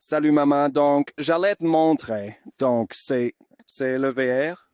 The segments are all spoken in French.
Salut maman, donc j'allais te montrer. Donc c'est le VR.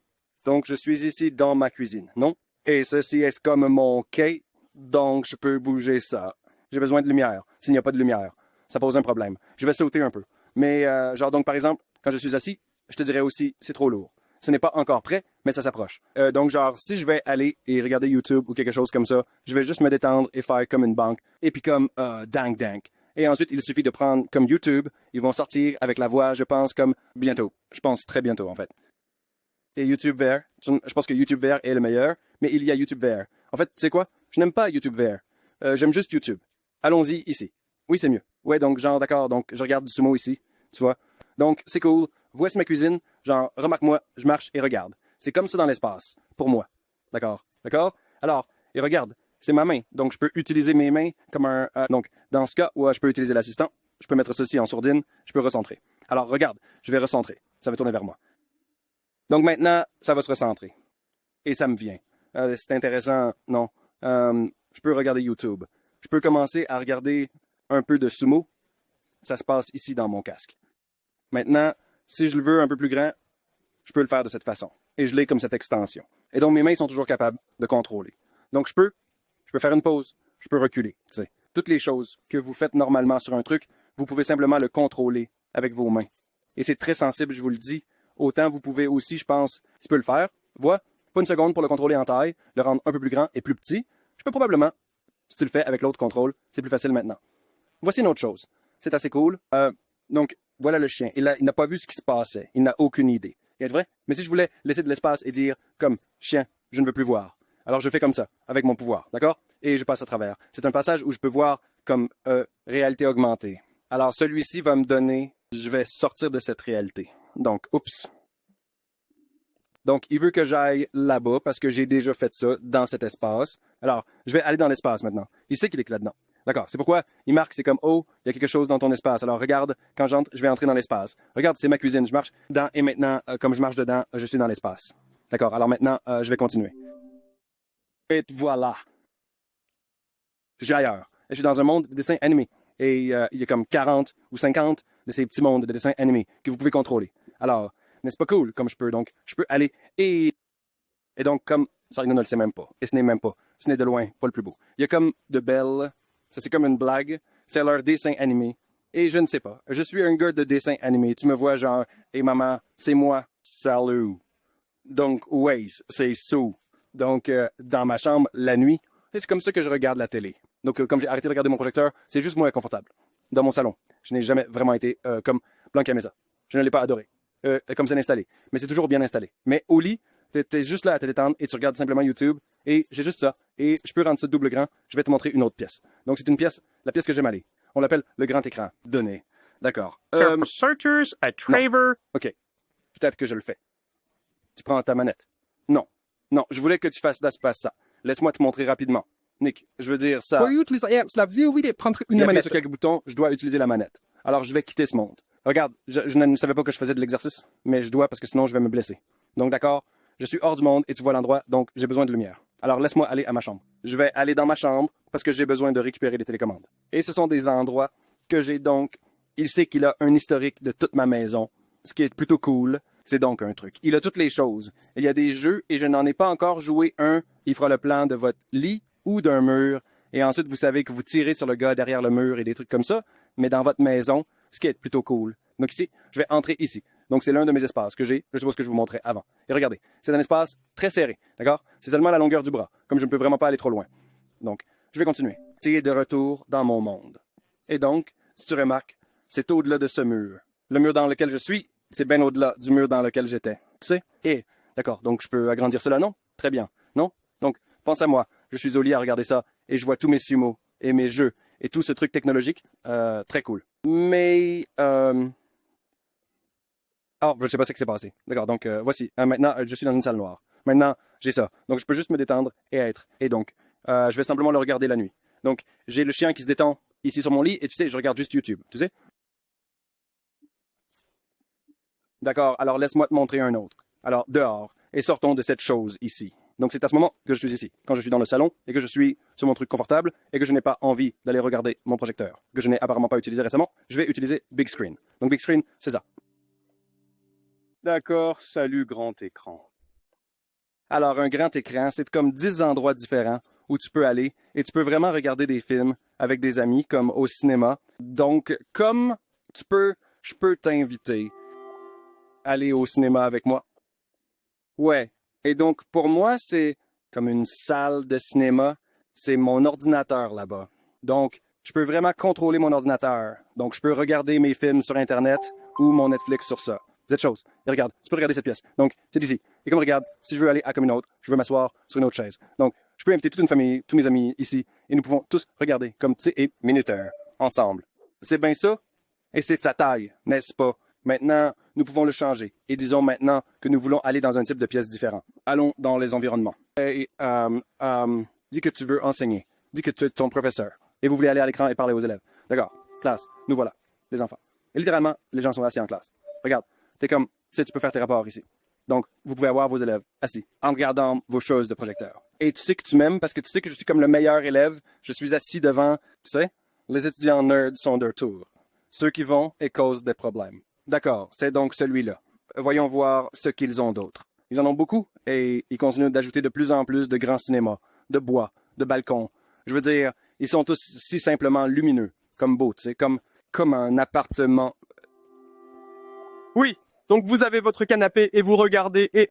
Donc je suis ici dans ma cuisine, non? Et ceci est comme mon quai, donc je peux bouger ça. J'ai besoin de lumière. S'il n'y a pas de lumière, ça pose un problème. Je vais sauter un peu. Mais genre donc par exemple, quand je suis assis, je te dirais aussi c'est trop lourd. Ce n'est pas encore prêt, mais ça s'approche. Donc genre si je vais aller et regarder YouTube ou quelque chose comme ça, je vais juste me détendre et faire comme une banque et puis comme dank dank. Et ensuite, il suffit de prendre comme YouTube. Ils vont sortir avec la voix, je pense, comme bientôt. Je pense très bientôt, en fait. Et YouTube VR, je pense que YouTube VR est le meilleur, mais il y a YouTube VR. En fait, tu sais quoi? Je n'aime pas YouTube VR. J'aime juste YouTube. Allons-y ici. Oui, c'est mieux. Ouais, donc genre, d'accord, donc je regarde du sumo ici, tu vois. Donc, c'est cool. Voici ma cuisine. Genre, remarque-moi, je marche et regarde. C'est comme ça dans l'espace, pour moi. D'accord? D'accord? Alors, et regarde, c'est ma main. Donc, je peux utiliser mes mains comme un... donc, dans ce cas où je peux utiliser l'assistant, je peux mettre ceci en sourdine, je peux recentrer. Alors, regarde, je vais recentrer. Ça va tourner vers moi. Donc, maintenant, ça va se recentrer. Et ça me vient. C'est intéressant, non. Je peux regarder YouTube. Je peux commencer à regarder un peu de sumo. Ça se passe ici dans mon casque. Maintenant, si je le veux un peu plus grand, je peux le faire de cette façon. Et je l'ai comme cette extension. Et donc, mes mains sont toujours capables de contrôler. Donc, je peux faire une pause, je peux reculer, tu sais. Toutes les choses que vous faites normalement sur un truc, vous pouvez simplement le contrôler avec vos mains. Et c'est très sensible, je vous le dis. Autant vous pouvez aussi, je pense, tu peux le faire. Vois, pas une seconde pour le contrôler en taille, le rendre un peu plus grand et plus petit. Je peux probablement, si tu le fais avec l'autre contrôle, c'est plus facile maintenant. Voici une autre chose. C'est assez cool. Donc, voilà le chien. Il n'a pas vu ce qui se passait. Il n'a aucune idée. Il est vrai? Mais si je voulais laisser de l'espace et dire, comme, chien, je ne veux plus voir. Alors je fais comme ça, avec mon pouvoir, d'accord? Et je passe à travers. C'est un passage où je peux voir comme réalité augmentée. Alors celui-ci va me donner, je vais sortir de cette réalité. Donc, oups. Donc, il veut que j'aille là-bas parce que j'ai déjà fait ça dans cet espace. Alors, je vais aller dans l'espace maintenant. Il sait qu'il est que là-dedans. D'accord. C'est pourquoi il marque, c'est comme, oh, il y a quelque chose dans ton espace. Alors, regarde, quand j'entre, je vais entrer dans l'espace. Regarde, c'est ma cuisine. Je marche dedans et maintenant, comme je marche dedans, je suis dans l'espace. D'accord. Alors maintenant, je vais continuer. Et voilà. Je suis ailleurs. Je suis dans un monde de dessins animés. Et il y a comme 40 ou 50 de ces petits mondes de dessins animés que vous pouvez contrôler. Alors, n'est-ce pas cool comme je peux? Donc, je peux aller et donc, comme Sarino ne le sait même pas, et ce n'est même pas, ce n'est de loin pas le plus beau. Il y a comme de belles, ça c'est comme une blague, c'est leur dessin animé. Et je ne sais pas, je suis un gars de dessin animé. Tu me vois genre, et maman, c'est moi, salut. Donc, Waze, c'est sous. Donc, dans ma chambre, la nuit, c'est comme ça que je regarde la télé. Donc, comme j'ai arrêté de regarder mon projecteur, c'est juste moins confortable. Dans mon salon, je n'ai jamais vraiment été comme Blanca Mesa. Je ne l'ai pas adoré. Comme c'est installé. Mais c'est toujours bien installé. Mais au lit, t'es juste là à te détendre et tu regardes simplement YouTube. Et j'ai juste ça. Et je peux rendre ça double grand. Je vais te montrer une autre pièce. Donc, c'est une pièce, la pièce que j'aime aller. On l'appelle le grand écran. Donné. D'accord. Searchers at Traver. OK. Peut-être que je le fais. Tu prends ta manette. Non. Non, je voulais que tu fasses ça. Laisse-moi te montrer rapidement. Nick, je veux dire ça. Pour utiliser la vidéo, oui, de prendre une Il appuie manette. sur quelques boutons, je dois utiliser la manette. Alors, je vais quitter ce monde. Regarde, je ne savais pas que je faisais de l'exercice, mais je dois parce que sinon je vais me blesser. Donc, d'accord, je suis hors du monde et tu vois l'endroit, donc j'ai besoin de lumière. Alors, laisse-moi aller à ma chambre. Je vais aller dans ma chambre parce que j'ai besoin de récupérer les télécommandes. Et ce sont des endroits que j'ai donc... Il sait qu'il a un historique de toute ma maison, ce qui est plutôt cool. C'est donc un truc. Il a toutes les choses. Il y a des jeux et je n'en ai pas encore joué un. Il fera le plan de votre lit ou d'un mur. Et ensuite, vous savez que vous tirez sur le gars derrière le mur et des trucs comme ça, mais dans votre maison, ce qui est plutôt cool. Donc ici, je vais entrer ici. Donc c'est l'un de mes espaces que j'ai. Je suppose que je vous montrais avant. Et regardez, c'est un espace très serré, d'accord? C'est seulement la longueur du bras, comme je ne peux vraiment pas aller trop loin. Donc, je vais continuer. C'est de retour dans mon monde. Et donc, si tu remarques, c'est au-delà de ce mur. Le mur dans lequel je suis, c'est bien au-delà du mur dans lequel j'étais. Tu sais? Et, d'accord, donc je peux agrandir cela, non? Très bien. Non? Donc, pense à moi. Je suis au lit à regarder ça et je vois tous mes sumos et mes jeux et tout ce truc technologique. Très cool. Mais, oh, je ne sais pas ce qui s'est passé. D'accord, donc voici. Maintenant, je suis dans une salle noire. Maintenant, j'ai ça. Donc, je peux juste me détendre et être. Et donc, je vais simplement le regarder la nuit. Donc, j'ai le chien qui se détend ici sur mon lit et tu sais, je regarde juste YouTube. Tu sais? D'accord, alors laisse-moi te montrer un autre. Alors, dehors, et sortons de cette chose ici. Donc c'est à ce moment que je suis ici. Quand je suis dans le salon et que je suis sur mon truc confortable et que je n'ai pas envie d'aller regarder mon projecteur, que je n'ai apparemment pas utilisé récemment, je vais utiliser Big Screen. Donc Big Screen, c'est ça. D'accord, salut grand écran. Alors, un grand écran, c'est comme 10 endroits différents où tu peux aller et tu peux vraiment regarder des films avec des amis, comme au cinéma. Donc, je peux t'inviter à aller au cinéma avec moi. Ouais. Et donc, pour moi, c'est comme une salle de cinéma. C'est mon ordinateur là-bas. Donc, je peux vraiment contrôler mon ordinateur. Donc, je peux regarder mes films sur Internet ou mon Netflix sur ça. Cette chose. Et regarde, tu peux regarder cette pièce. Donc, c'est ici. Et comme regarde, si je veux aller à comme une autre, je veux m'asseoir sur une autre chaise. Donc, je peux inviter toute une famille, tous mes amis ici, et nous pouvons tous regarder comme tu sais et minuteur, ensemble. C'est bien ça? Et c'est sa taille, n'est-ce pas? Maintenant, nous pouvons le changer. Et disons maintenant que nous voulons aller dans un type de pièce différent. Allons dans les environnements. Et, dis que tu veux enseigner. Dis que tu es ton professeur. Et vous voulez aller à l'écran et parler aux élèves. D'accord. Classe. Nous voilà. Les enfants. Et littéralement, les gens sont assis en classe. Regarde. T'es comme, tu sais, tu peux faire tes rapports ici. Donc, vous pouvez avoir vos élèves assis, en regardant vos choses de projecteur. Et tu sais que tu m'aimes parce que tu sais que je suis comme le meilleur élève. Je suis assis devant, tu sais, les étudiants nerds sont de retour. Ceux qui vont et causent des problèmes. D'accord, c'est donc celui-là. Voyons voir ce qu'ils ont d'autre. Ils en ont beaucoup et ils continuent d'ajouter de plus en plus de grands cinémas, de bois, de balcons. Je veux dire, ils sont tous si simplement lumineux, comme beaux, tu sais, comme un appartement. Oui, donc vous avez votre canapé et vous regardez et...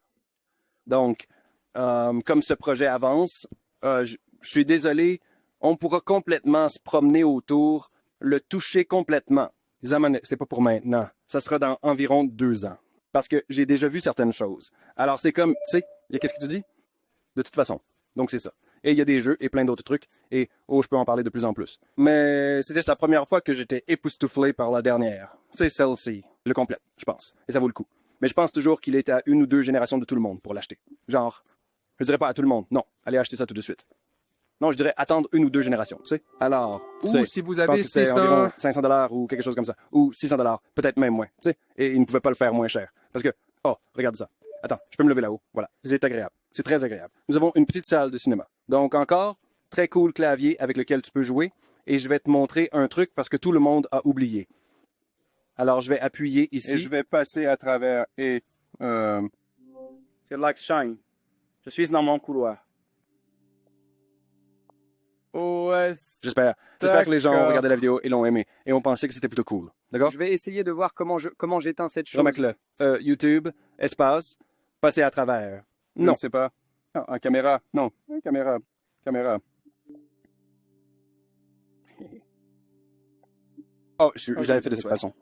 Donc, comme ce projet avance, je suis désolé, on pourra complètement se promener autour, le toucher complètement. C'est pas pour maintenant. Ça sera dans environ 2 ans. Parce que j'ai déjà vu certaines choses. Alors c'est comme, tu sais, qu'est-ce que tu dis? De toute façon. Donc c'est ça. Et il y a des jeux et plein d'autres trucs. Et, je peux en parler de plus en plus. Mais c'était la première fois que j'étais époustouflé par la dernière. C'est celle-ci. Le complète, je pense. Et ça vaut le coup. Mais je pense toujours qu'il est à 1 ou 2 générations de tout le monde pour l'acheter. Genre, je dirais pas à tout le monde. Non, allez acheter ça tout de suite. Non, je dirais attendre 1 ou 2 générations, tu sais. Alors, Ou si vous je pense avez que c'est 600... environ $500 ou quelque chose comme ça. Ou $600, peut-être même moins, tu sais. Et ils ne pouvaient pas le faire moins cher. Parce que, regarde ça. Attends, je peux me lever là-haut. Voilà, c'est agréable. C'est très agréable. Nous avons une petite salle de cinéma. Donc encore, très cool clavier avec lequel tu peux jouer. Et je vais te montrer un truc parce que tout le monde a oublié. Alors, je vais appuyer ici. Et je vais passer à travers et... C'est like shine. Je suis dans mon couloir. Ouais, J'espère que les gens ont d'accord. regardé la vidéo et l'ont aimé. Et ont pensé que c'était plutôt cool. D'accord? Je vais essayer de voir comment j'éteins cette chose. Remarque-le. YouTube, espace, passer à travers. Je Non. ne sais pas. Ah, en caméra. Non, caméra. Oh, j'avais fait de cette façon.